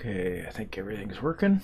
Okay, I think everything's working.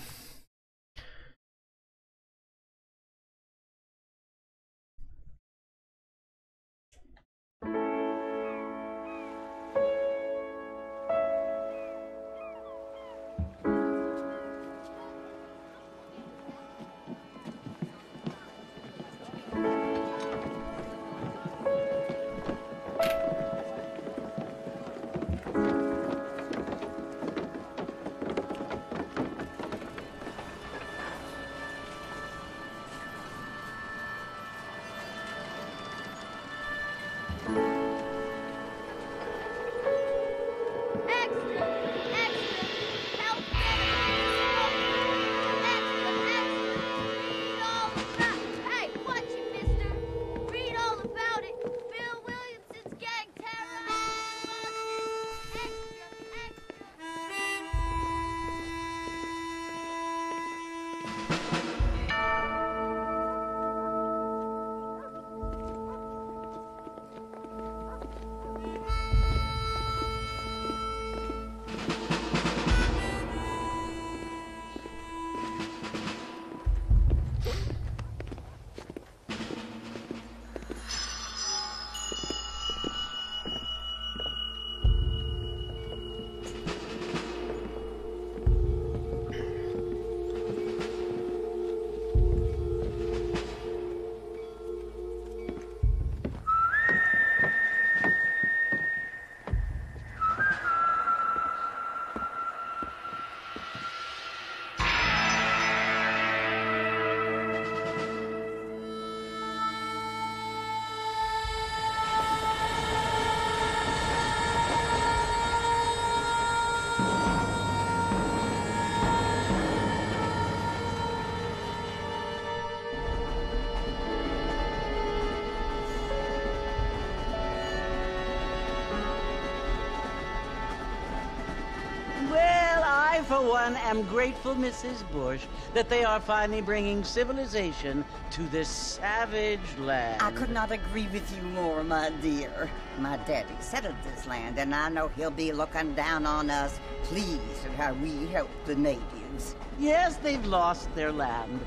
For one, am grateful, Mrs. Bush, that they are finally bringing civilization to this savage land. I could not agree with you more, my dear. My daddy settled this land, and I know he'll be looking down on us, pleased at how we help the natives. Yes, they've lost their land,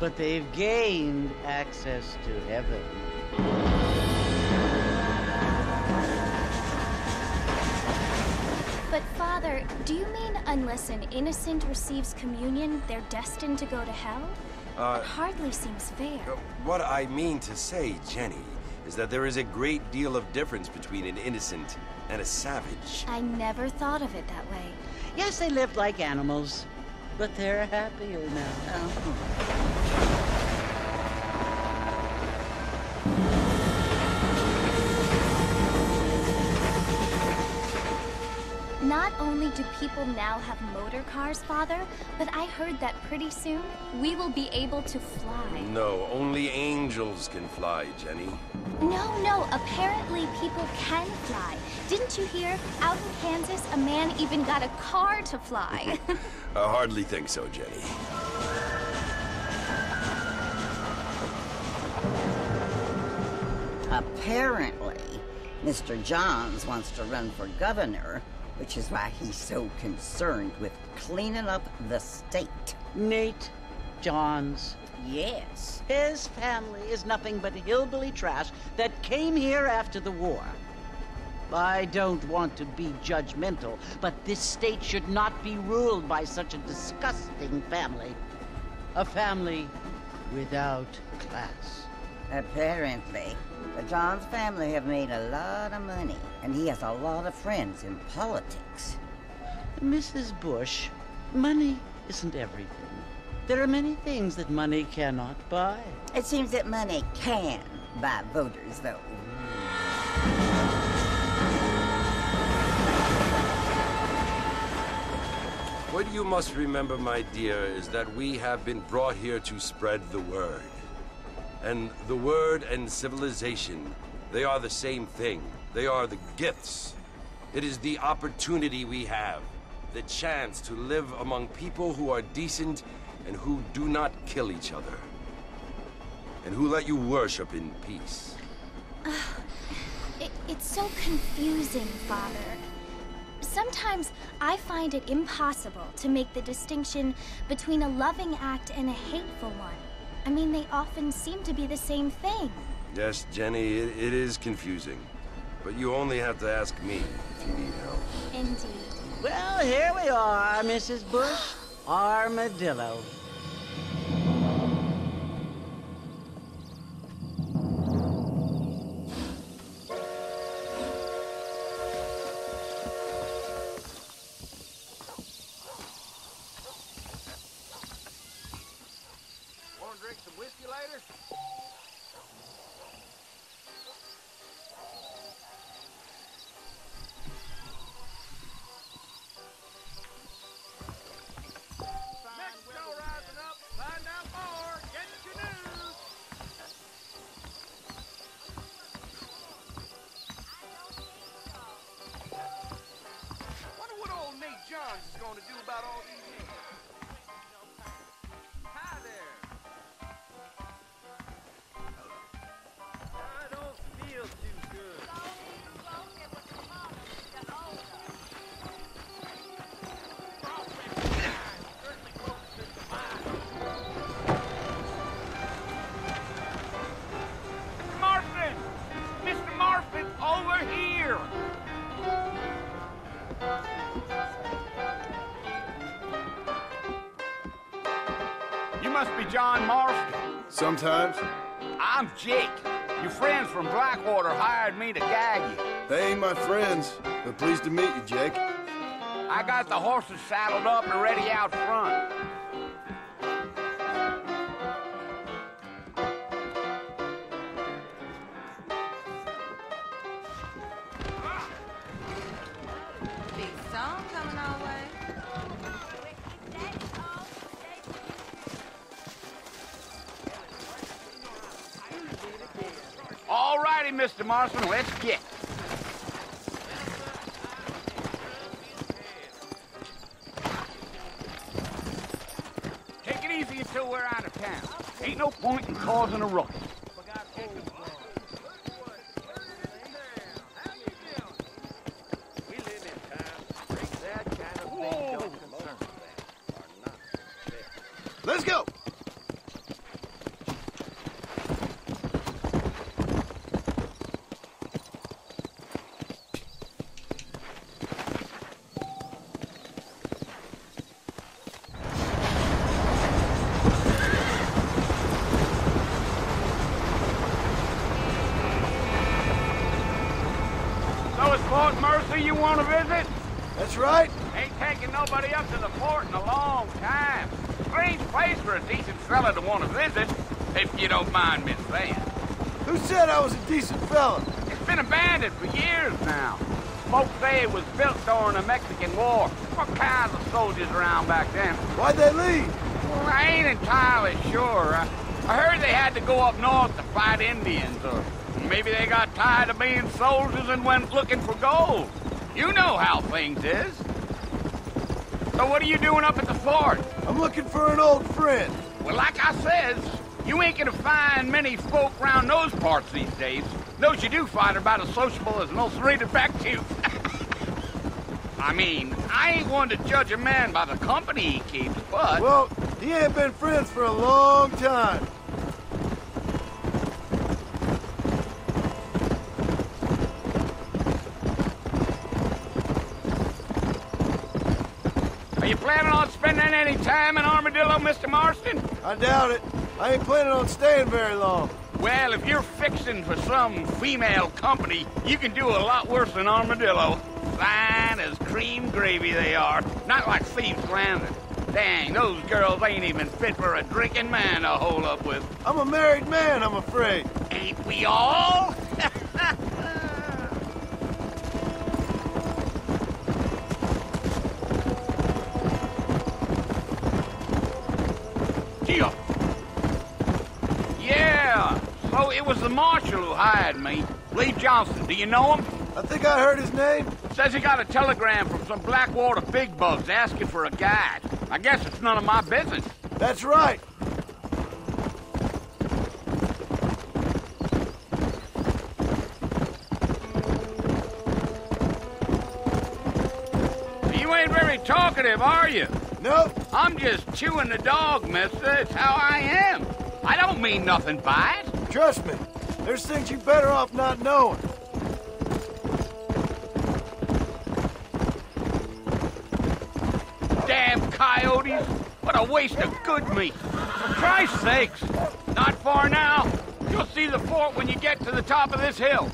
but they've gained access to heaven. But Father, do you mean unless an innocent receives communion, they're destined to go to hell? It hardly seems fair. What I mean to say, Jenny, is that there is a great deal of difference between an innocent and a savage. I never thought of it that way. Yes, they lived like animals, but they're happier now. Not only do people now have motor cars, Father, but I heard that pretty soon we will be able to fly. No, only angels can fly, Jenny. No, apparently people can fly. Didn't you hear? Out in Kansas, a man even got a car to fly. I hardly think so, Jenny. Apparently, Mr. Johns wants to run for governor, which is why he's so concerned with cleaning up the state. Nate Johns. Yes. His family is nothing but hillbilly trash that came here after the war. I don't want to be judgmental, but this state should not be ruled by such a disgusting family. A family without class. Apparently, the Johns family have made a lot of money, and he has a lot of friends in politics. Mrs. Bush, money isn't everything. There are many things that money cannot buy. It seems that money can buy voters, though. What you must remember, my dear, is that we have been brought here to spread the word. And the word and civilization, they are the same thing. They are the gifts. It is the opportunity we have, the chance to live among people who are decent and who do not kill each other, and who let you worship in peace. It's so confusing, Father. Sometimes I find it impossible to make the distinction between a loving act and a hateful one. I mean, they often seem to be the same thing. Yes, Jenny, it is confusing. But you only have to ask me if you need help. Indeed. Well, here we are, Mrs. Bush. Armadillo. Want to drink some whiskey later? Mexico rising up. Find out more. Get your news. Wonder what old Nate Johns is going to do about all these things. Hi there. I don't feel too good. Marston! Mr. Marston, over here! You must be John Marston. Sometimes. I'm Jake. Your friends from Blackwater hired me to gag you. They ain't my friends, but pleased to meet you, Jake. I got the horses saddled up and ready out front. Big song coming our way. All righty, Mr. Marston, let's get. Take it easy until we're out of town. Ain't no point in causing a ruckus. Let's go! So it's Fort Mercy you want to visit? That's right. Ain't taking nobody up to the fort in a long time. Strange place for a decent fella to want to visit, if you don't mind me saying. Who said I was a decent fella? It's been abandoned for years now. Folks say it was built during the Mexican War. What kinds of soldiers around back then? Why'd they leave? Well, I ain't entirely sure. I heard they had to go up north to fight Indians, or maybe they got tired of being soldiers and went looking for gold. You know how things is. So what are you doing up at the fort? I'm looking for an old friend. Well, like I says, you ain't gonna find many folk round those parts these days. Those you do find are about as sociable as an ulcerated back tooth. I mean, I ain't one to judge a man by the company he keeps, but... Well, he ain't been friends for a long time. Are you planning on spending any time in Armadillo, Mr. Marston? I doubt it. I ain't planning on staying very long. Well, if you're fixing for some female company, you can do a lot worse than Armadillo. Fine as cream gravy they are. Not like Thieves Landing. Dang, those girls ain't even fit for a drinking man to hole up with. I'm a married man, I'm afraid. Ain't we all? Gio. Yeah, so it was the marshal who hired me. Lee Johnson, do you know him? I think I heard his name. Says he got a telegram from some Blackwater big bugs asking for a guide. I guess it's none of my business. That's right. very talkative, are you? Nope. I'm just chewing the dog, mister. It's how I am. I don't mean nothing by it. Trust me. There's things you better off not knowing. Damn coyotes! What a waste of good meat. For Christ's sakes, not far now. You'll see the fort when you get to the top of this hill.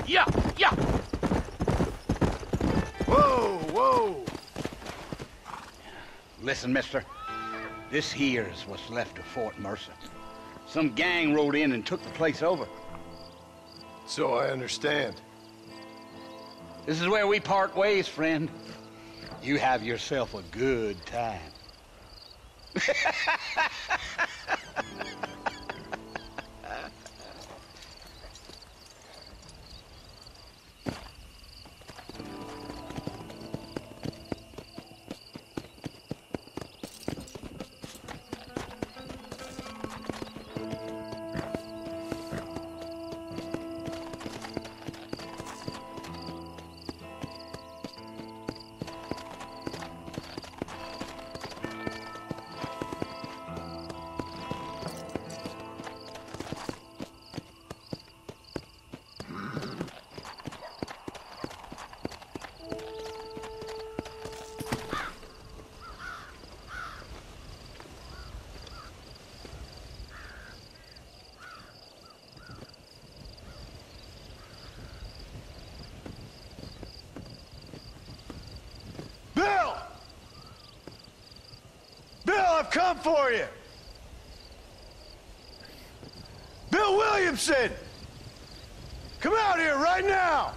Yeah, yeah. Whoa, whoa. Listen, mister. This here is what's left of Fort Mercer. Some gang rode in and took the place over. So I understand. This is where we part ways, friend. You have yourself a good time. Bill! Bill, I've come for you! Bill Williamson! Come out here right now!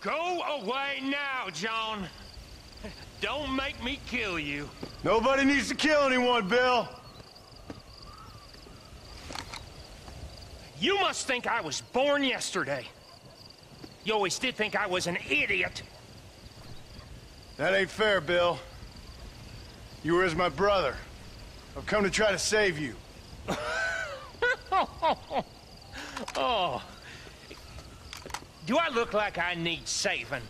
Go away now, John. Don't make me kill you. Nobody needs to kill anyone, Bill. You must think I was born yesterday. You always did think I was an idiot. That ain't fair, Bill. You were as my brother. I've come to try to save you. Oh. Do I look like I need saving?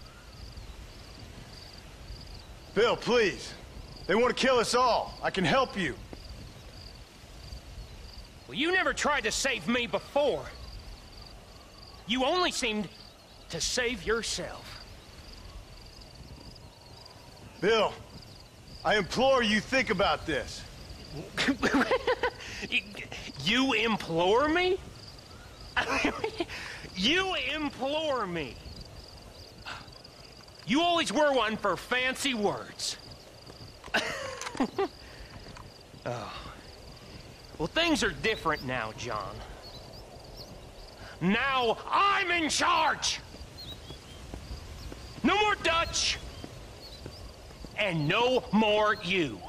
Bill, please. They want to kill us all. I can help you. Well, you never tried to save me before. You only seemed to save yourself. Bill, I implore you think about this. You implore me? You implore me. You always were one for fancy words. Oh. Well, things are different now, John. Now I'm in charge! No more Dutch! And no more you.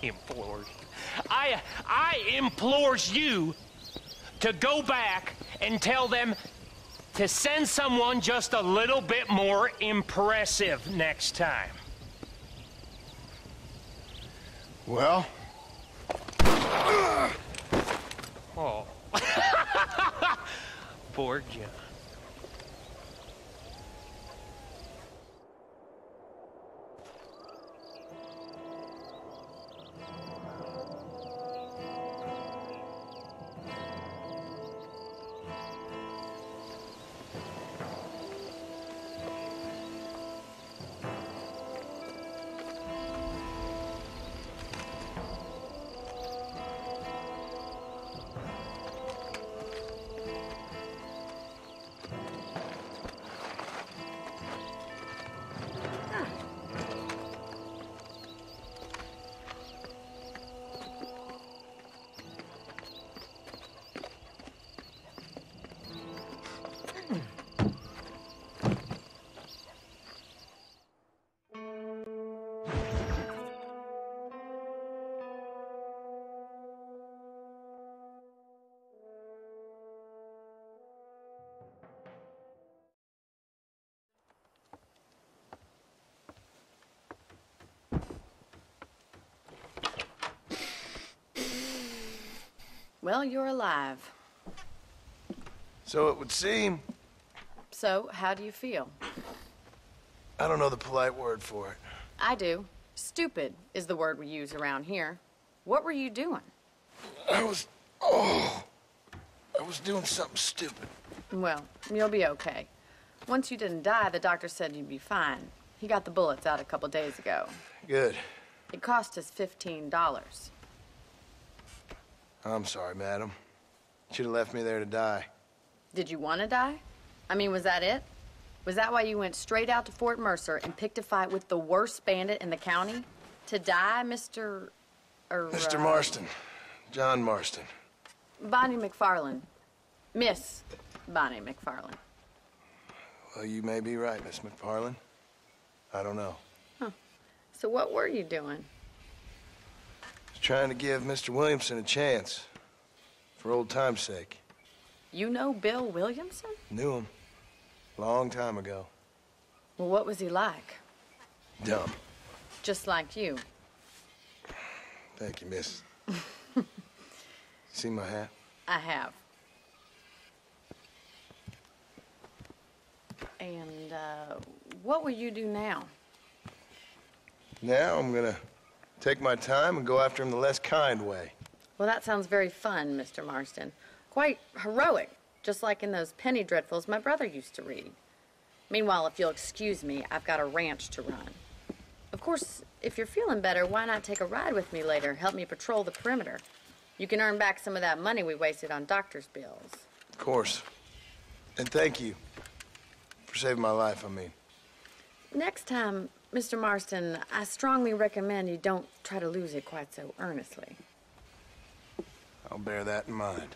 Implores. I implores you to go back and tell them to send someone just a little bit more impressive next time. Well? Oh. Poor John. Well, you're alive. So it would seem. So, how do you feel? I don't know the polite word for it. I do. Stupid is the word we use around here. What were you doing? I was doing something stupid. Well, you'll be okay. Once you didn't die, the doctor said you'd be fine. He got the bullets out a couple days ago. Good. It cost us $15. I'm sorry, madam. Should have left me there to die. Did you want to die? I mean, was that it? Was that why you went straight out to Fort Mercer and picked a fight with the worst bandit in the county? To die, Mr. Mr. Marston. John Marston. Bonnie McFarland. Miss Bonnie McFarland. Well, you may be right, Miss McFarland. I don't know. Huh. So what were you doing? I was trying to give Mr. Williamson a chance. For old time's sake. You know Bill Williamson? Knew him. Long time ago. Well, what was he like? Dumb. Just like you. Thank you, miss. See my hat? I have. And, what will you do now? Now I'm gonna take my time and go after him the less kind way. Well, that sounds very fun, Mr. Marston. Quite heroic, just like in those penny dreadfuls my brother used to read. Meanwhile, if you'll excuse me, I've got a ranch to run. Of course, if you're feeling better, why not take a ride with me later? Help me patrol the perimeter. You can earn back some of that money we wasted on doctor's bills. Of course. And thank you for saving my life, I mean. Next time, Mr. Marston, I strongly recommend you don't try to lose it quite so earnestly. I'll bear that in mind.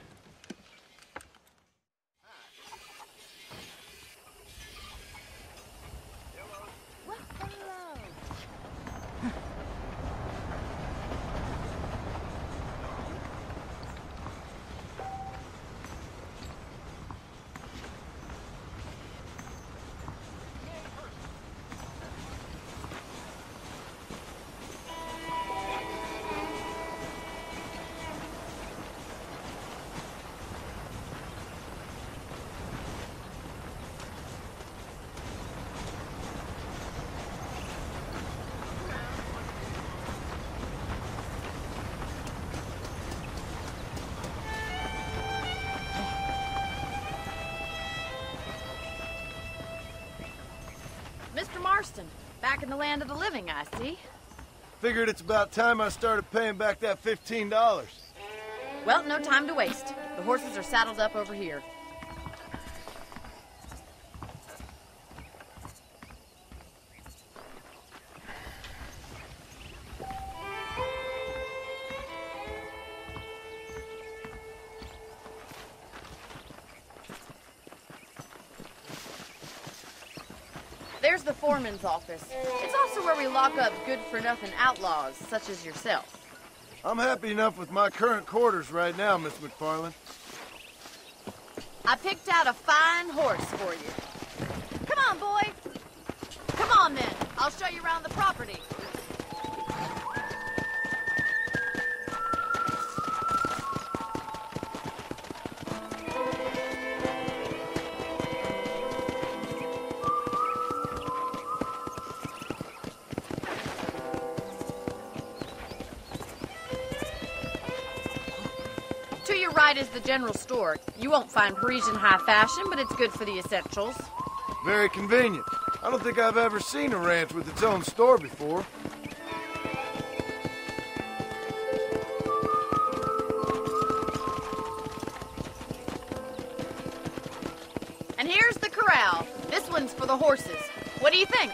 Mr. Marston, back in the land of the living, I see. Figured it's about time I started paying back that $15. Well, no time to waste. The horses are saddled up over here. There's the foreman's office. It's also where we lock up good-for-nothing outlaws, such as yourself. I'm happy enough with my current quarters right now, Miss McFarland. I picked out a fine horse for you. Come on, boy. Come on, then. I'll show you around the property. To your right is the general store. You won't find Parisian high fashion, but it's good for the essentials. Very convenient. I don't think I've ever seen a ranch with its own store before. And here's the corral. This one's for the horses. What do you think?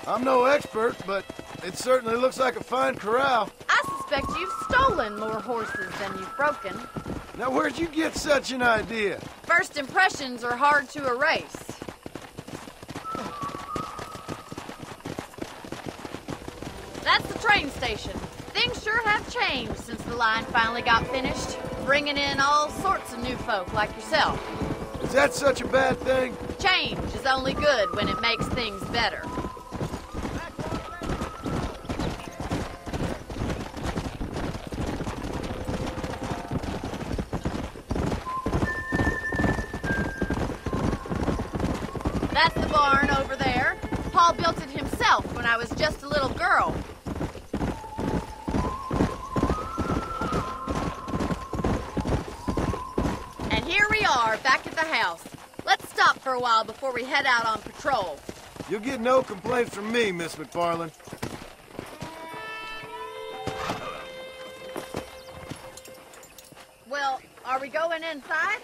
I'm no expert, but it certainly looks like a fine corral. I suspect you've stolen more horses than you've broken. Now, where'd you get such an idea? First impressions are hard to erase. That's the train station. Things sure have changed since the line finally got finished, bringing in all sorts of new folk like yourself. Is that such a bad thing? Change is only good when it makes things better. That's the barn over there. Paul built it himself when I was just a little girl. And here we are, back at the house. Let's stop for a while before we head out on patrol. You'll get no complaints from me, Miss McFarland. Well, are we going inside?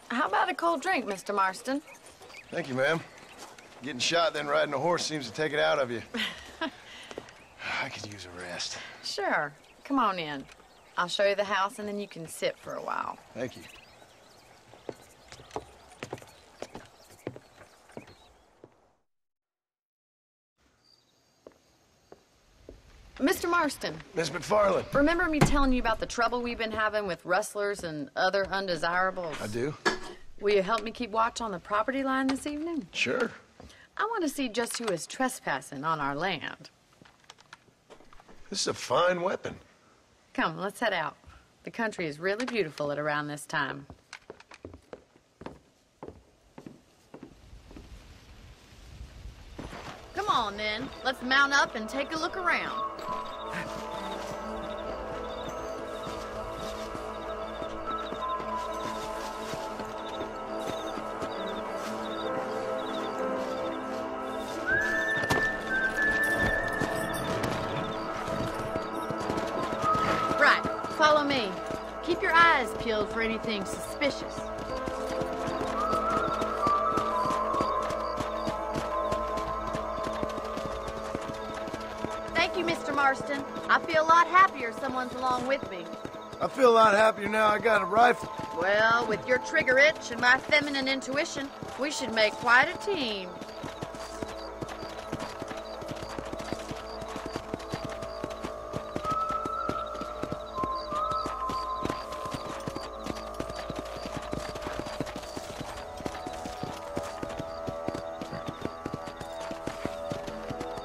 How about a cold drink, Mr. Marston? Thank you, ma'am. Getting shot, then riding a horse seems to take it out of you. I could use a rest. Sure. Come on in. I'll show you the house, and then you can sit for a while. Thank you. Mr. Marston. Miss McFarland. Remember me telling you about the trouble we've been having with rustlers and other undesirables? I do. Will you help me keep watch on the property line this evening? Sure. I want to see just who is trespassing on our land. This is a fine weapon. Come, let's head out. The country is really beautiful at around this time. Come on, then. Let's mount up and take a look around. Right. Follow me. Keep your eyes peeled for anything suspicious. Thank you, Mr. Marston. I feel a lot happier someone's along with me. I feel a lot happier now I got a rifle. Well, with your trigger itch and my feminine intuition, we should make quite a team.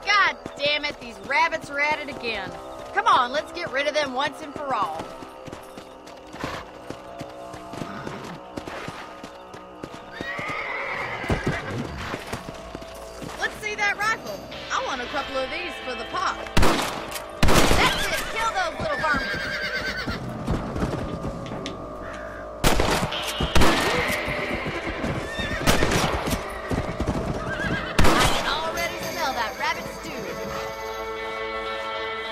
God damn it, these rabbits are at it again. Come on, let's get rid of them once and for all. Let's see that rifle. I want a couple of these for the pot. That's it, kill those little vermin. I can already smell that rabbit stew.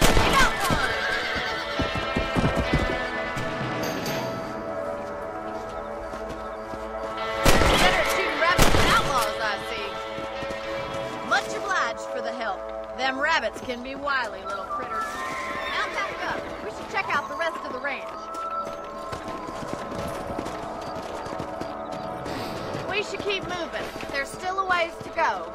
You got one! Better at shooting rabbits than outlaws, I see. Much obliged for the help. Them rabbits can be wily little critters. Now back up. We should check out the rest of the ranch. We should keep moving. There's still a ways to go.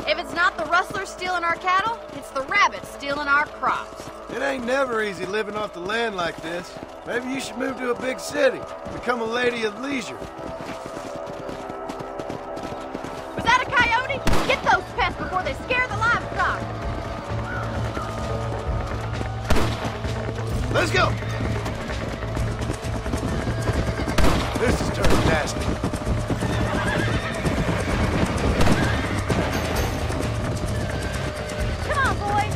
If it's not the rustlers stealing our cattle, it's the rabbits stealing our crops. It ain't never easy living off the land like this. Maybe you should move to a big city. Become a lady of leisure. Was that a coyote? Get those pests before they scare the livestock. Let's go! This is turning nasty. Come on, boys.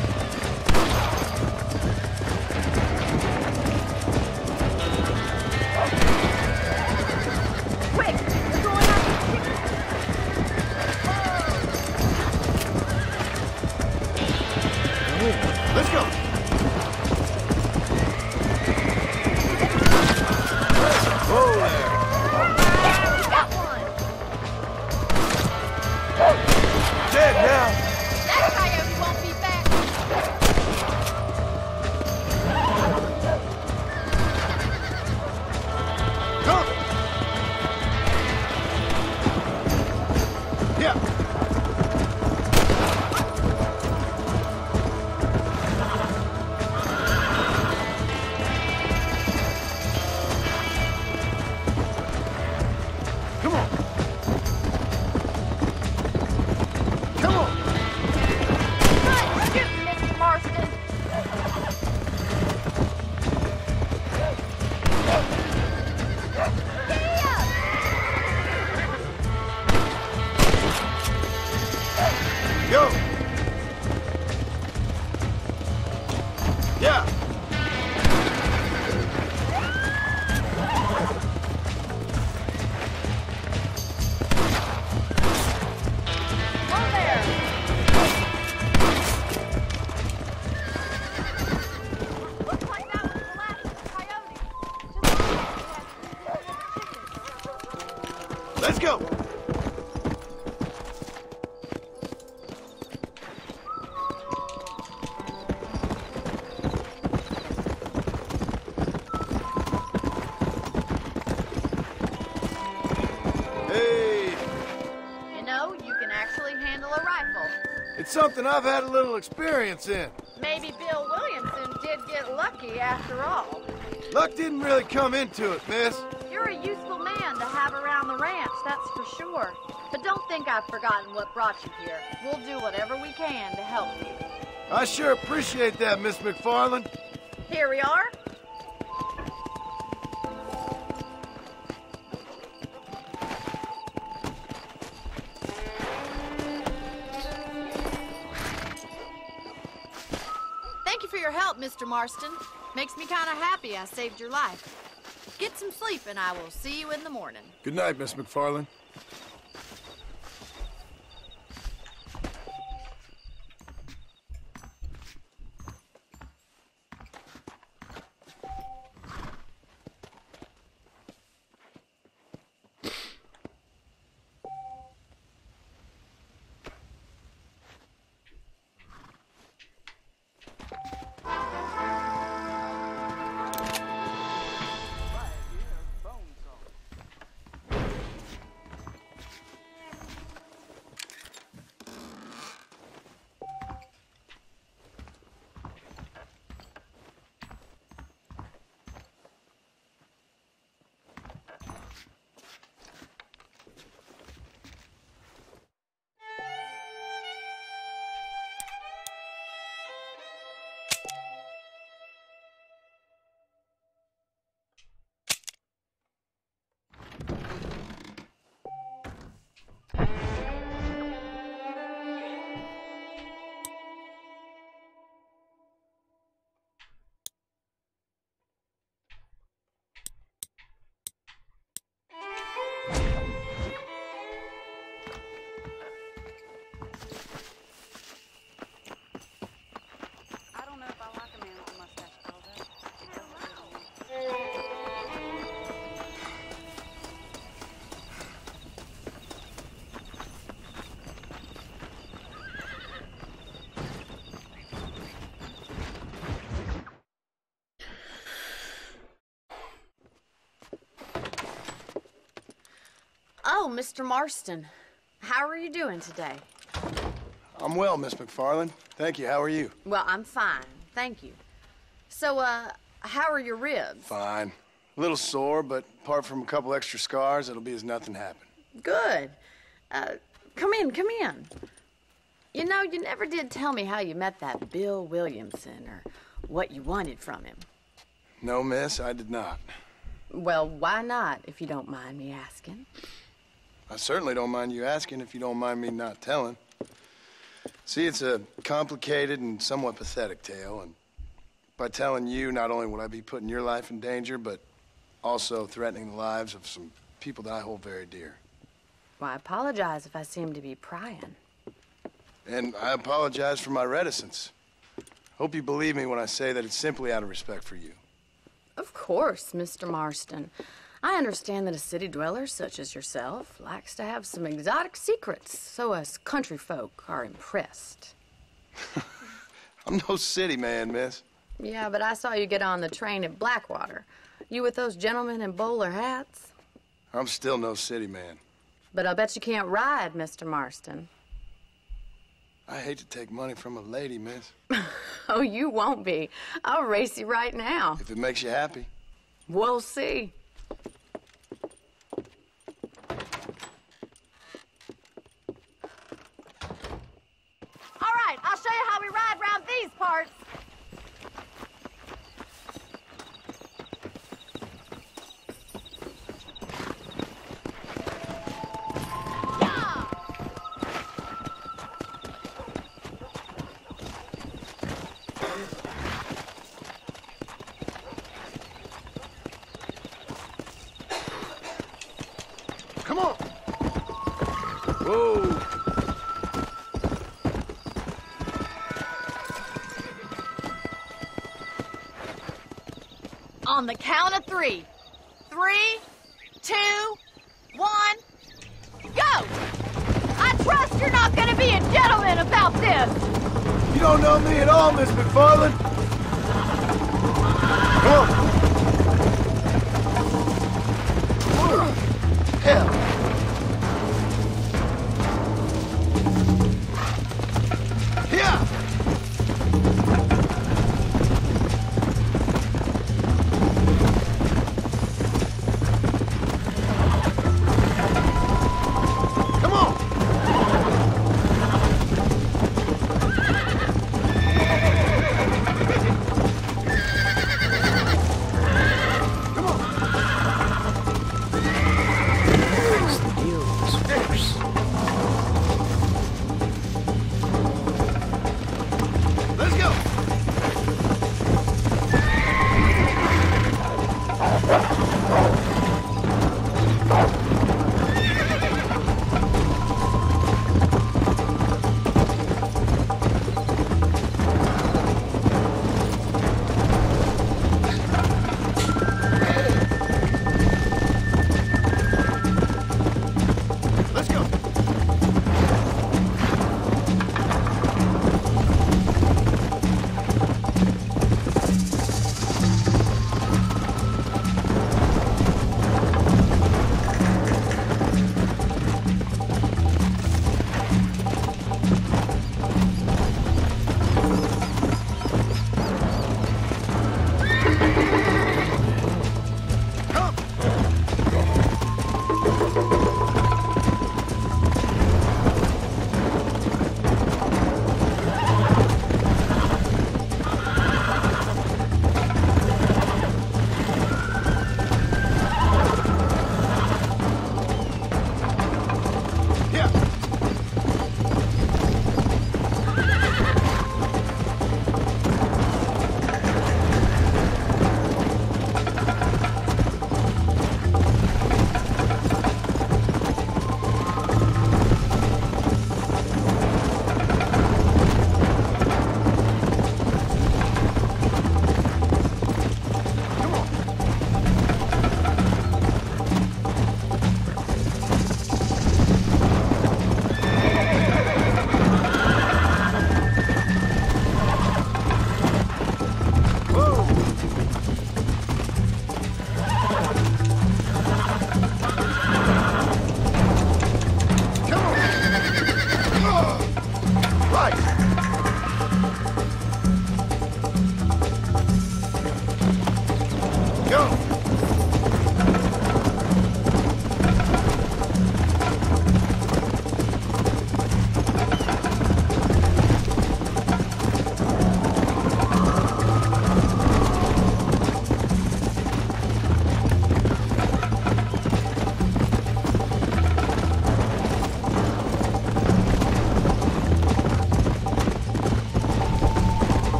Quick, we're going after the chickens. Let's go! Whoa there! Let's go! Hey! You know, you can actually handle a rifle. It's something I've had a little experience in. Maybe Bill Williamson did get lucky after all. Luck didn't really come into it, miss. You're a useful man to have around the ranch, that's for sure. But don't think I've forgotten what brought you here. We'll do whatever we can to help you. I sure appreciate that, Miss McFarland. Here we are. Thank you for your help, Mr. Marston. Makes me kind of happy I saved your life. Get some sleep and I will see you in the morning. Good night, Miss McFarland. Oh, Mr. Marston. How are you doing today? I'm well, Miss McFarland. Thank you. How are you? Well, I'm fine. Thank you. So, how are your ribs? Fine. A little sore, but apart from a couple extra scars, it'll be as nothing happened. Good. Come in, come in. You know, you never did tell me how you met that Bill Williamson or what you wanted from him. No, miss, I did not. Well, why not, if you don't mind me asking? I certainly don't mind you asking if you don't mind me not telling. See, it's a complicated and somewhat pathetic tale, and by telling you, not only would I be putting your life in danger, but also threatening the lives of some people that I hold very dear. Well, I apologize if I seem to be prying. And I apologize for my reticence. Hope you believe me when I say that it's simply out of respect for you. Of course, Mr. Marston. I understand that a city dweller such as yourself likes to have some exotic secrets, so us country folk are impressed. I'm no city man, miss. Yeah, but I saw you get on the train at Blackwater. You with those gentlemen in bowler hats? I'm still no city man. But I'll bet you can't ride, Mr. Marston. I hate to take money from a lady, miss. Oh, you won't be. I'll race you right now. If it makes you happy. We'll see. All right, I'll show you how we ride round these parts. Come on! Whoa! On the count of 3. 3, 2, 1, Go! I trust you're not gonna be a gentleman about this! You don't know me at all, Miss McFarland. Come on. Hell. Yeah. Come on.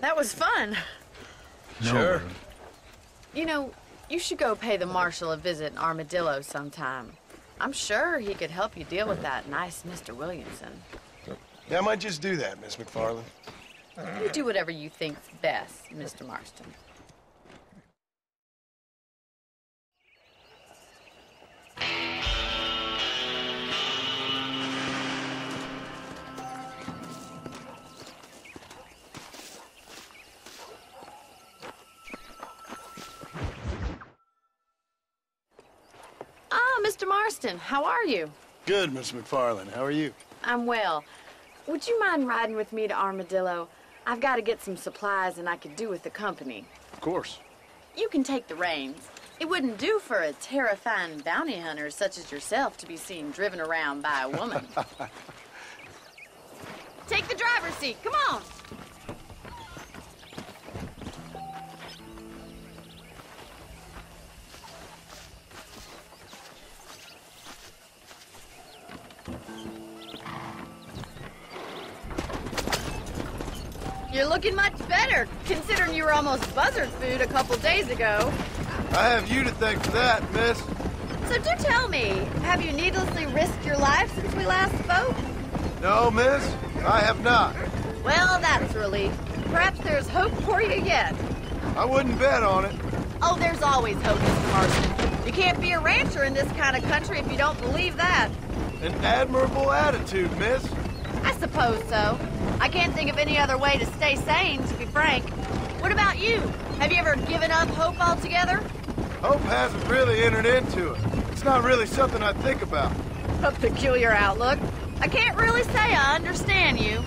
That was fun. Sure. You know, you should go pay the Marshal a visit in Armadillo sometime. I'm sure he could help you deal with that nice Mr. Williamson. Yeah, I might just do that, Miss McFarland. You do whatever you think's best, Mr. Marston. Mr. Marston, how are you? Good, Miss McFarland. How are you? I'm well. Would you mind riding with me to Armadillo? I've got to get some supplies and I could do with the company. Of course. You can take the reins. It wouldn't do for a terrifying bounty hunter such as yourself to be seen driven around by a woman. Take the driver's seat. Come on. You're looking much better, considering you were almost buzzard food a couple days ago. I have you to thank for that, miss. So do tell me, have you needlessly risked your life since we last spoke? No, miss, I have not. Well, that's a relief. Perhaps there's hope for you yet. I wouldn't bet on it. Oh, there's always hope, Mr. Marston. You can't be a rancher in this kind of country if you don't believe that. An admirable attitude, miss. I suppose so. I can't think of any other way to stay sane, to be frank. What about you? Have you ever given up hope altogether? Hope hasn't really entered into it. It's not really something I think about. A peculiar outlook. I can't really say I understand you.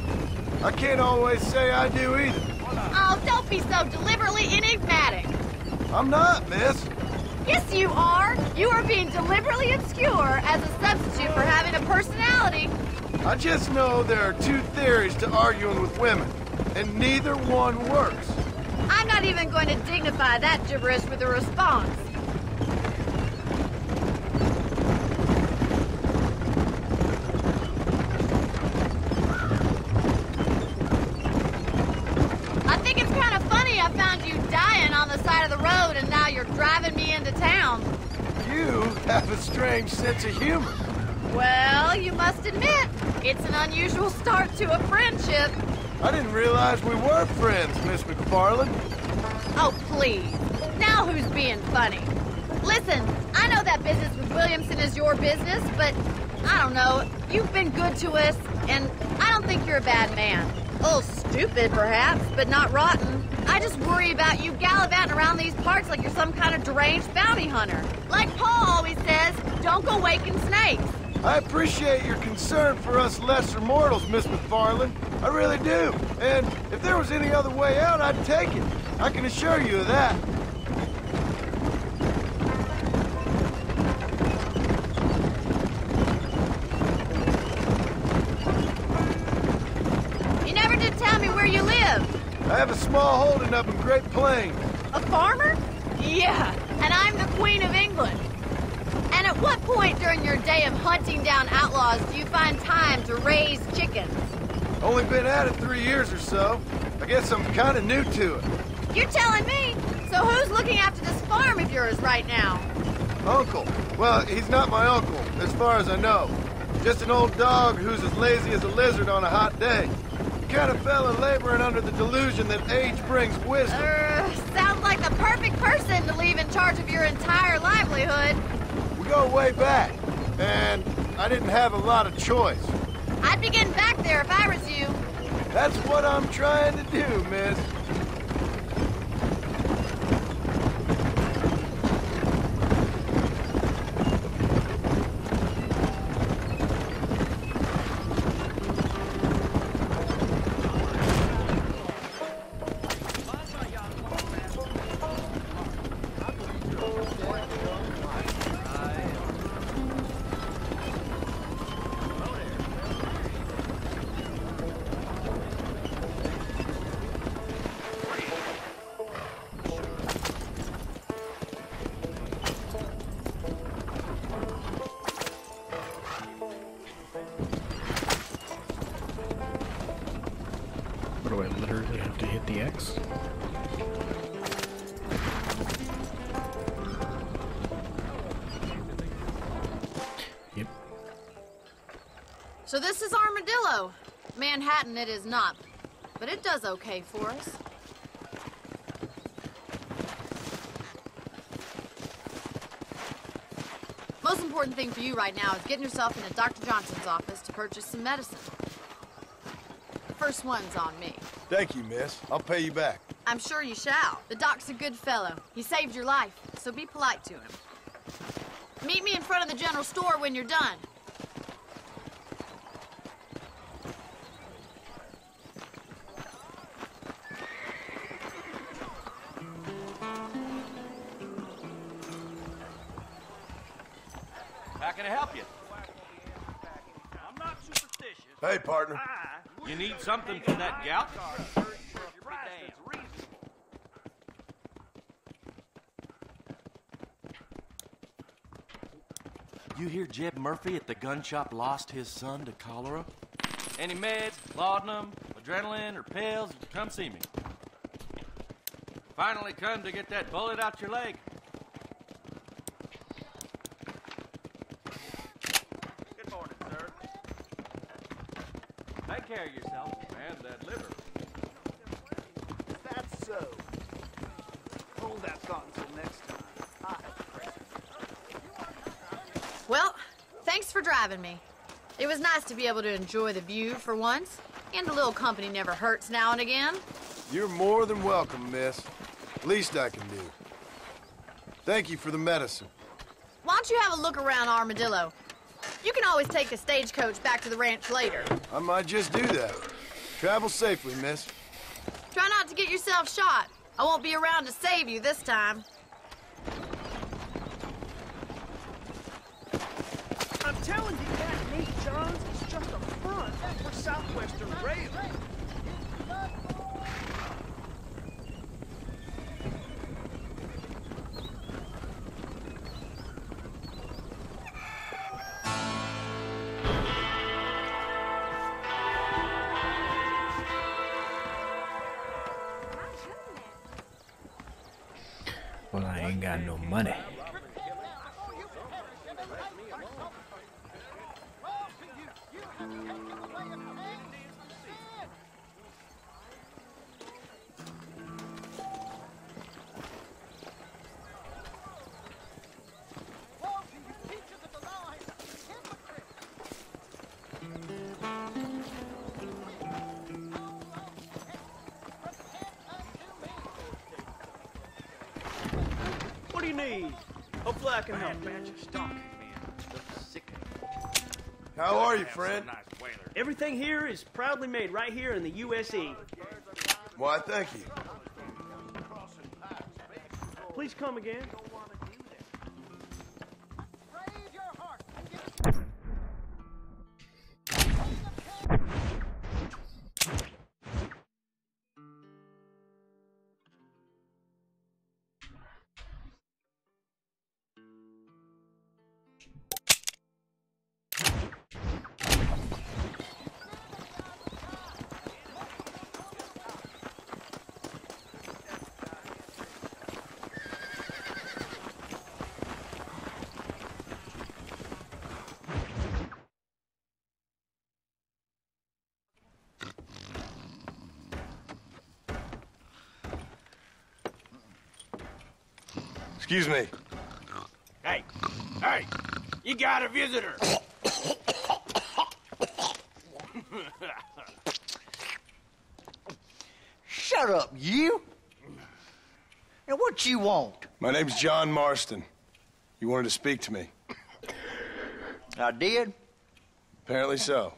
I can't always say I do either. Oh, don't be so deliberately enigmatic. I'm not, miss. Yes, you are. You are being deliberately obscure as a substitute for having a personality. I just know there are two theories to arguing with women, and neither one works. I'm not even going to dignify that gibberish with a response. I think it's kind of funny I found you dying on the side of the road and now you're driving me into town. You have a strange sense of humor. Well, you must admit, it's an unusual start to a friendship. I didn't realize we were friends, Miss McFarland. Oh, please. Now who's being funny? Listen, I know that business with Williamson is your business, but I don't know. You've been good to us, and I don't think you're a bad man. A little stupid, perhaps, but not rotten. I just worry about you gallivanting around these parts like you're some kind of deranged bounty hunter. Like Paul always says, don't go waking snakes. I appreciate your concern for us lesser mortals, Miss McFarland. I really do. And if there was any other way out, I'd take it. I can assure you of that. You never did tell me where you live. I have a small holding up in Great Plains. A farmer? Yeah, and I'm the Queen of England. And at what point during your day of hunting down outlaws do you find time to raise chickens? Only been at it 3 years or so. I guess I'm kind of new to it. You're telling me? So who's looking after this farm of yours right now? Uncle. Well, he's not my uncle, as far as I know. Just an old dog who's as lazy as a lizard on a hot day. Kind of fella laboring under the delusion that age brings wisdom. Sounds like the perfect person to leave in charge of your entire livelihood. We go way back, and I didn't have a lot of choice. I'd be getting back there if I was you. That's what I'm trying to do, miss. What do I literally have to hit the X? Yep. So this is Armadillo. Manhattan it is not, but it does okay for us. Most important thing for you right now is getting yourself into Dr. Johnson's office to purchase some medicine. The first one's on me. Thank you, miss. I'll pay you back. I'm sure you shall. The doc's a good fellow. He saved your life, so be polite to him. Meet me in front of the general store when you're done. How can I help you? I'm not superstitious. Hey, partner. You need something for that gout? You hear Jeb Murphy at the gun shop lost his son to cholera? Any meds, laudanum, adrenaline, or pills, come see me. Finally come to get that bullet out your leg. that thought until next time. Well, thanks for driving me. It was nice to be able to enjoy the view for once, and a little company never hurts now and again. You're more than welcome, miss. Least I can do. Thank you for the medicine. Why don't you have a look around Armadillo? You can always take a stagecoach back to the ranch later. I might just do that. Travel safely, miss. Try not to get yourself shot. I won't be around to save you this time. I'm telling you, that knee, Johns, is just a front for Southwestern Rail. Well, I ain't got no money. What do you need? Hopefully I can help you. How are you, friend? Everything here is proudly made right here in the USE. Why, thank you. Please come again. Excuse me. Hey, you got a visitor. Shut up, you. Now, what you want? My name's John Marston. You wanted to speak to me. I did? Apparently so.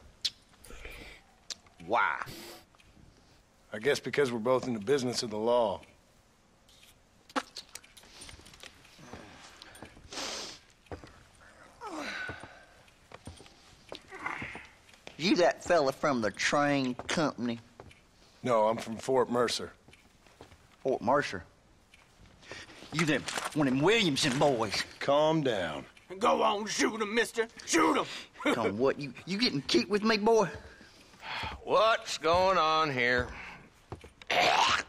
Why? I guess because we're both in the business of the law. You that fella from the train company? No, I'm from Fort Mercer. Fort Mercer? You them one of them Williamson boys. Calm down. Go on, shoot him, mister. Shoot him. Come on, what, you getting kicked with me, boy? What's going on here? I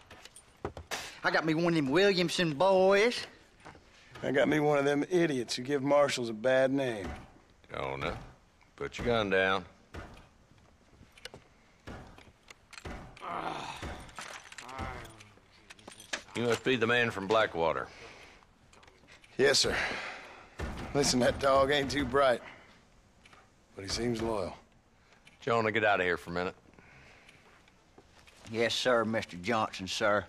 got me one of them Williamson boys. I got me one of them idiots who give marshals a bad name. Jonah, put your gun down. You must be the man from Blackwater. Yes, sir. Listen, that dog ain't too bright, but he seems loyal. Jonah, get out of here for a minute. Yes, sir, Mr. Johnson, sir.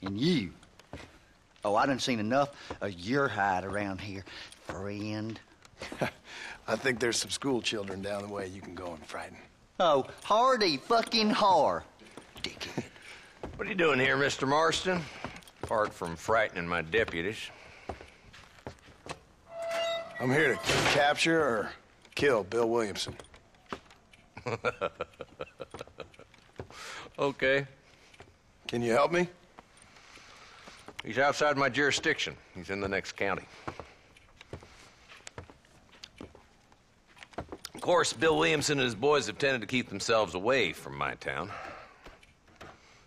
And you. Oh, I done seen enough of your hide around here, friend. I think there's some school children down the way you can go and frighten. Oh, hardy fucking har. Dickhead. What are you doing here, Mr. Marston? Apart from frightening my deputies. I'm here to capture or kill Bill Williamson. Okay. Can you help me? He's outside my jurisdiction. He's in the next county. Of course, Bill Williamson and his boys have tended to keep themselves away from my town.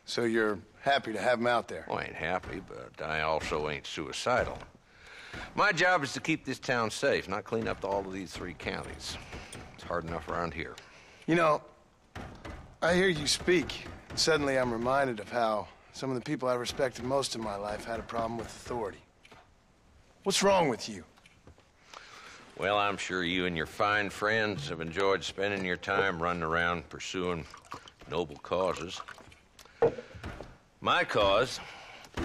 So you're happy to have him out there? Well, I ain't happy, but I also ain't suicidal. My job is to keep this town safe, not clean up all of these 3 counties. It's hard enough around here. You know, I hear you speak, and suddenly I'm reminded of how Some of the people I respected most in my life had a problem with authority. What's wrong with you? Well, I'm sure you and your fine friends have enjoyed spending your time running around pursuing noble causes. My cause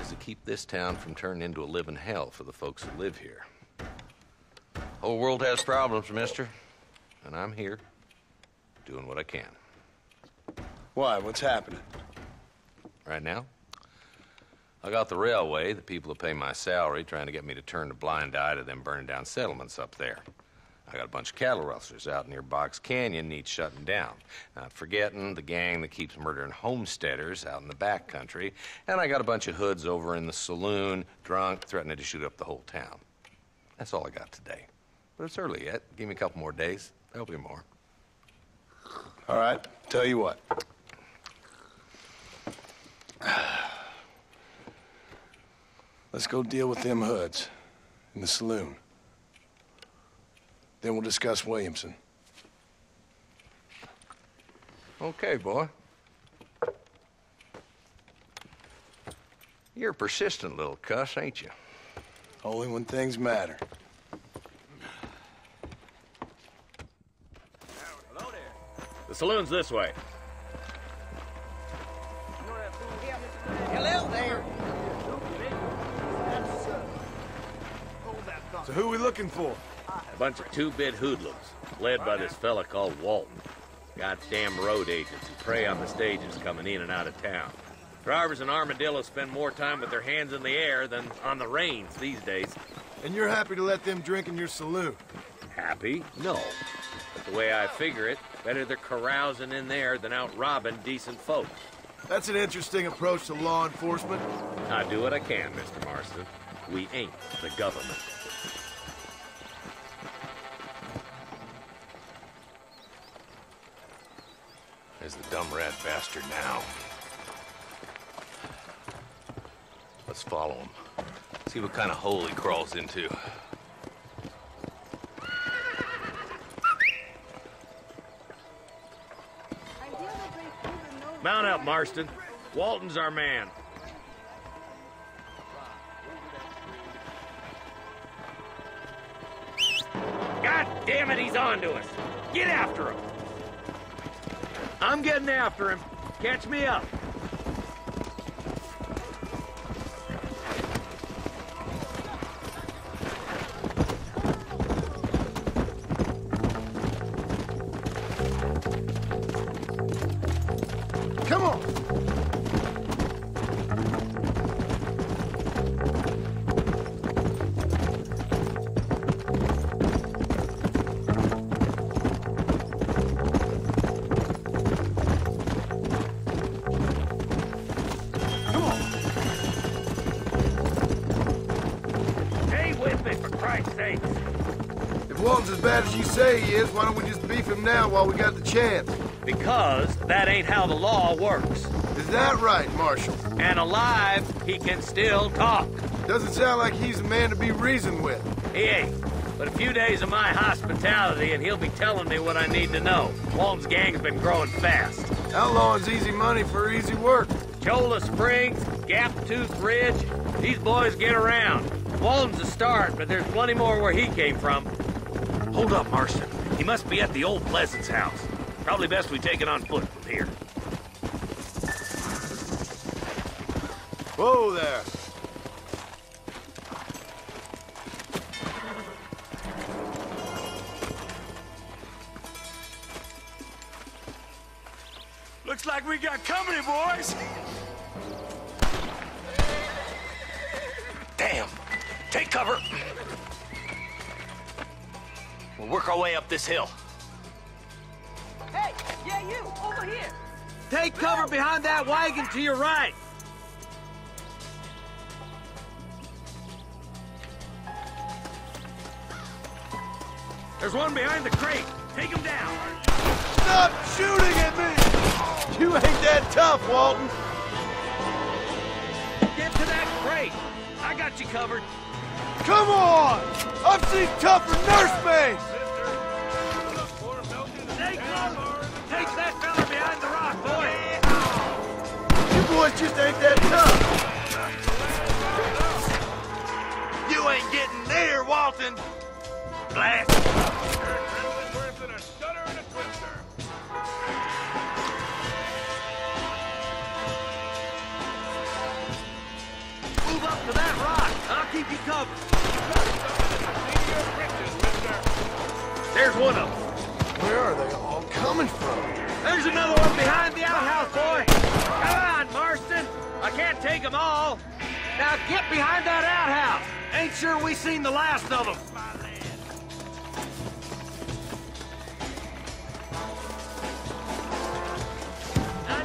is to keep this town from turning into a living hell for the folks who live here. The whole world has problems, mister, and I'm here doing what I can. Why? What's happening? Right now, I got the railway, the people who pay my salary, trying to get me to turn a blind eye to them burning down settlements up there. I got a bunch of cattle rustlers out near Box Canyon needs shutting down. Not forgetting the gang that keeps murdering homesteaders out in the back country. And I got a bunch of hoods over in the saloon, drunk, threatening to shoot up the whole town. That's all I got today. But it's early yet. Give me a couple more days. There'll be more. All right, tell you what. Let's go deal with them hoods in the saloon. Then we'll discuss Williamson. Okay, boy. You're a persistent little cuss, ain't you? Only when things matter. The saloon's this way. Hello there. So who are we looking for? A bunch of two-bit hoodlums, led by this fella called Walton. Goddamn road agents who prey on the stages coming in and out of town. Drivers in Armadillo spend more time with their hands in the air than on the reins these days. And you're happy to let them drink in your saloon? Happy? No. But the way I figure it, better they're carousing in there than out robbing decent folks. That's an interesting approach to law enforcement. I do what I can, Mr. Marston. We ain't the government. There's the dumb rat bastard now. Let's follow him. See what kind of hole he crawls into. Mount up, Marston. Walton's our man. God damn it, he's on to us. Get after him. I'm getting after him. Catch me up. Come on! If Walton's as bad as you say he is, why don't we just beef him now while we got the chance? Because that ain't how the law works. Is that right, Marshal? And alive, he can still talk. Doesn't sound like he's a man to be reasoned with. He ain't. But a few days of my hospitality and he'll be telling me what I need to know. Walton's gang's been growing fast. Outlawing's easy money for easy work. Cholla Springs, Gap Tooth Ridge, these boys get around. Walton's a start, but there's plenty more where he came from. Hold up, Marston. He must be at the old Pleasance house. Probably best we take it on foot from here. Whoa there. Looks like we got company, boys. Damn. Take cover. We'll work our way up this hill. Hey, yeah, you, over here. Take cover behind that wagon to your right. There's one behind the crate. Take him down. Stop shooting at me! You ain't that tough, Walton. Get to that crate. I got you covered. Come on! I've seen tougher nursemaids! Take that fella behind the rock, boy. You boys just ain't that tough. Walton! Blast! Worse than a stutter and a twister. Move up to that rock. I'll keep you covered. There's one of them. Where are they all coming from? There's another one behind the outhouse, boy. Come on, Marston. I can't take them all. Now get behind that outhouse. Ain't sure we seen the last of them.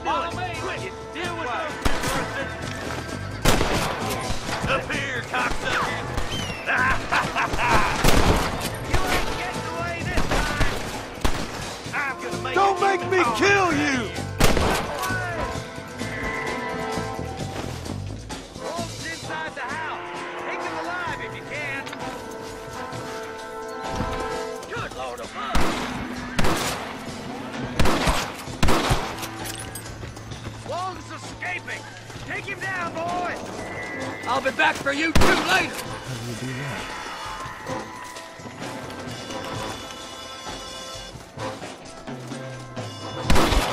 Follow me. Quick, deal with those two, Marston. Up here, cocksucker. You ain't getting away this time. I'm gonna make Don't make me kill you! Wolf's inside the house. Take him alive if you can. Good Lord above. Walton's escaping. Take him down, boy. I'll be back for you two later. How do you do that?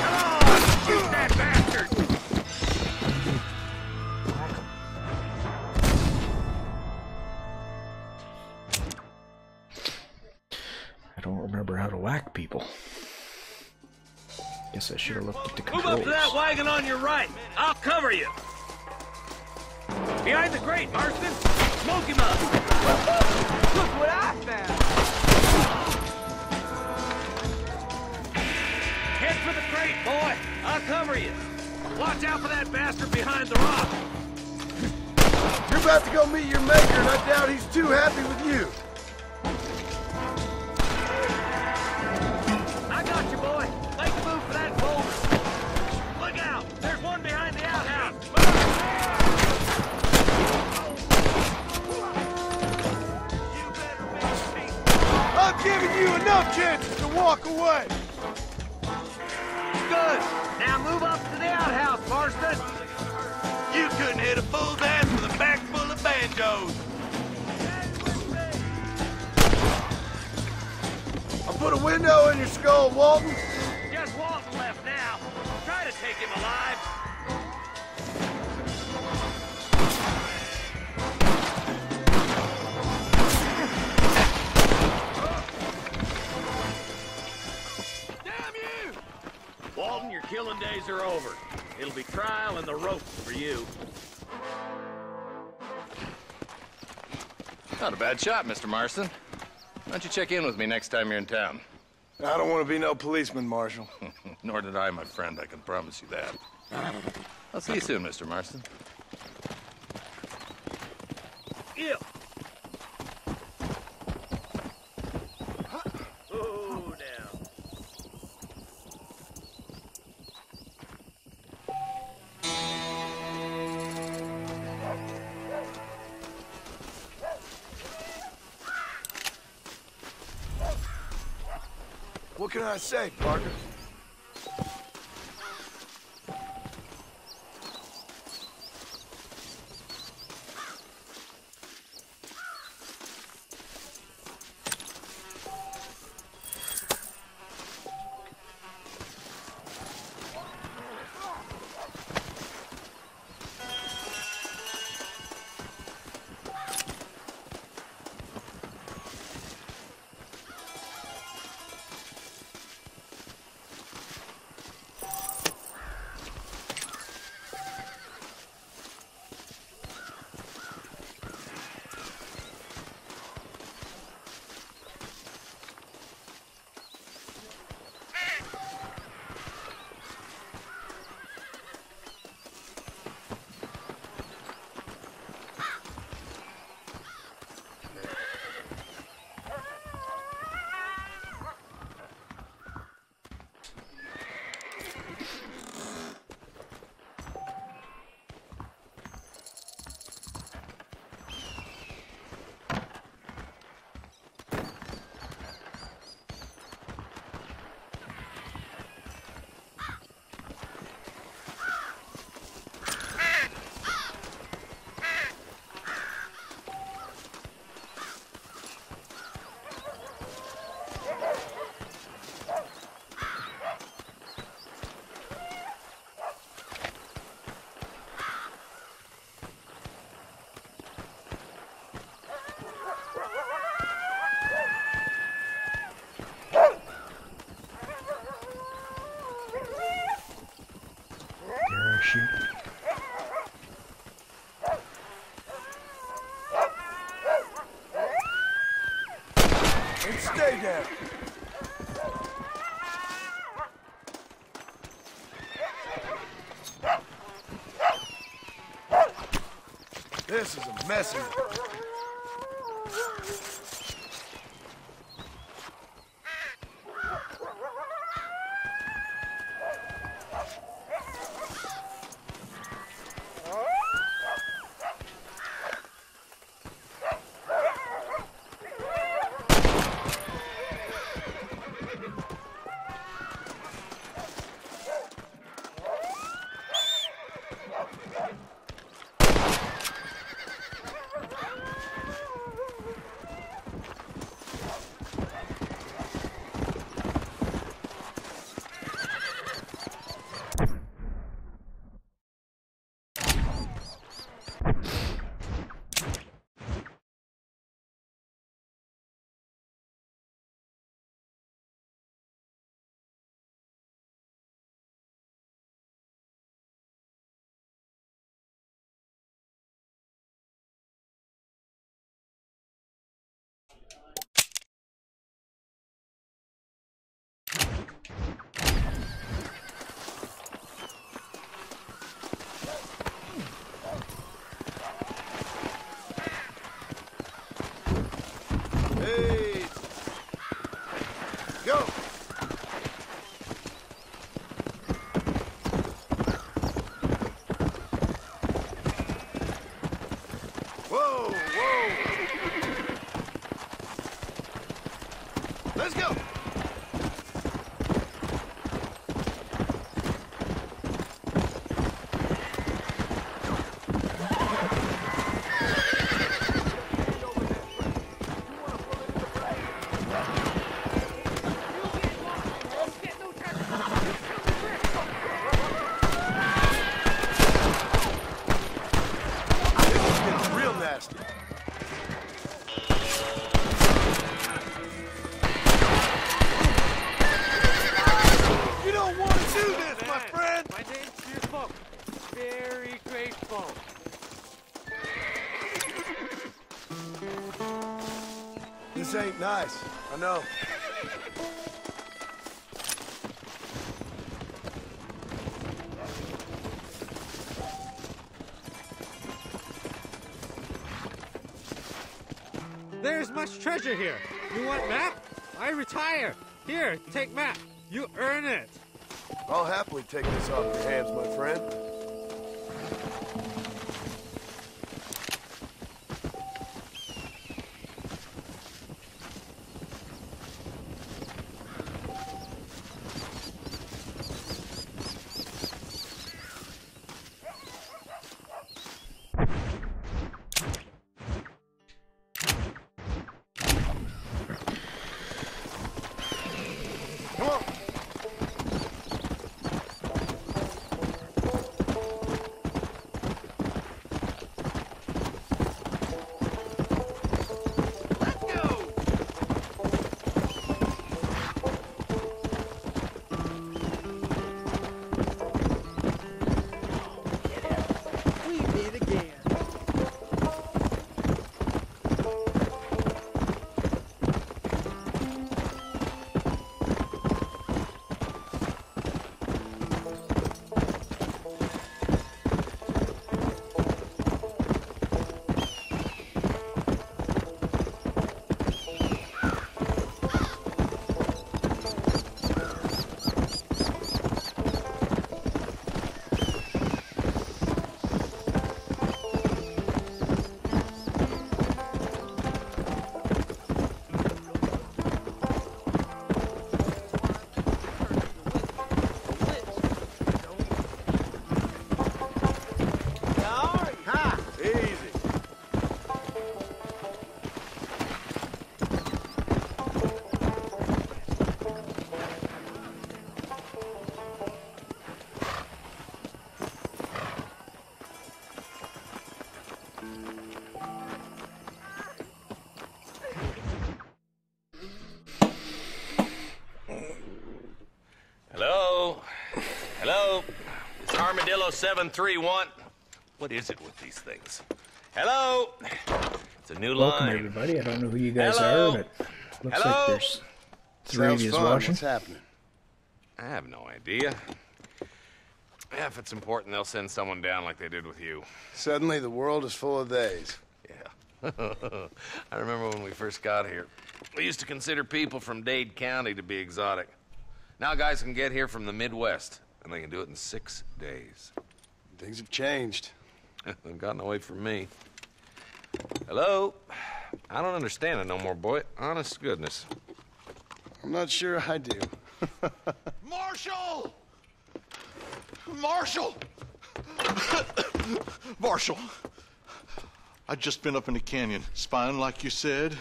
Come on, shoot that bastard. I don't remember how to whack people. Guess I should have looked at the Move controls. up to that wagon on your right. I'll cover you. Behind the grate, Marston. Smoke him up. Look what I found! Head for the crate, boy. I'll cover you. Watch out for that bastard behind the rock. You're about to go meet your maker, and I doubt he's too happy with you. I got you, boy. Make a move for that boulder. Look out. There's one behind the outhouse. I've given you enough chances to walk away. Good. Now move up to the outhouse, Marston. You couldn't hit a fool's ass with a bag full of banjos. I'll put a window in your skull, Walton. Just Walton left now. Try to take him alive. Damn you! Walton, your killing days are over. It'll be trial and the ropes for you. Not a bad shot, Mr. Marston. Why don't you check in with me next time you're in town? I don't want to be no policeman, Marshal. Nor did I, my friend. I can promise you that. I'll see you soon, Mr. Marston. Yeah. Oh, now. What can I say, Parker? shoot. And stay down. This is a messy one. Hey! Go! Whoa, whoa! Let's go! Real nasty. You don't want to do this, my friend! My name's Fearful. Very grateful. This ain't nice, I know. There's much treasure here. You want map? I retire. Here, take map. You earn it. I'll happily take this off your hands, my friend. Come on. 731. What is it with these things? Hello? It's a new Welcome, line. everybody. I don't know who you guys Hello? are, but looks Hello? like there's 3 of Sounds you fun. watching. What's happening? I have no idea. Yeah, if it's important, they'll send someone down like they did with you. Suddenly, the world is full of days. Yeah. I remember when we first got here. We used to consider people from Dade County to be exotic. Now guys can get here from the Midwest, and they can do it in 6 days. Things have changed. They've gotten away from me. Hello? I don't understand it no more, boy. Honest to goodness. I'm not sure I do. Marshall! Marshall! Marshall! I'd just been up in the canyon, spying like you said.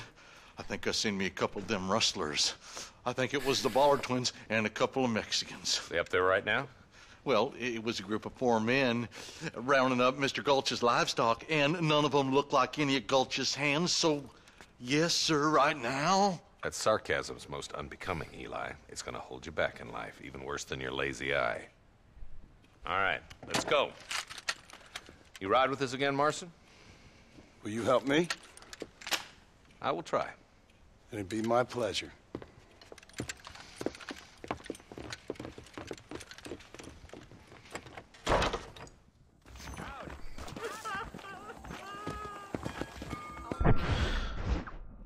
I think I seen me a couple of them rustlers. I think it was the Ballard twins and a couple of Mexicans. They up there right now? Well, it was a group of 4 men rounding up Mr. Gulch's livestock, and none of them looked like any of Gulch's hands, so yes, sir, right now. That sarcasm's most unbecoming, Eli. It's gonna hold you back in life, even worse than your lazy eye. All right, let's go. You ride with us again, Marston? Will you help me? I will try. It'd be my pleasure.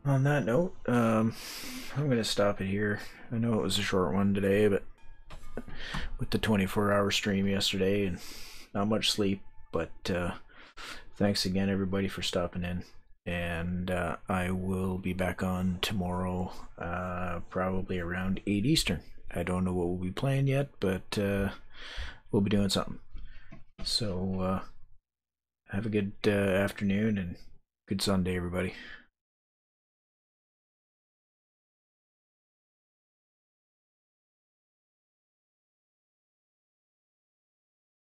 On that note, I'm going to stop it here. I know it was a short one today, but with the 24-hour stream yesterday and not much sleep, but thanks again, everybody, for stopping in. And I will be back on tomorrow, probably around 8 Eastern. I don't know what we'll be playing yet, but we'll be doing something. So have a good afternoon and good Sunday, everybody.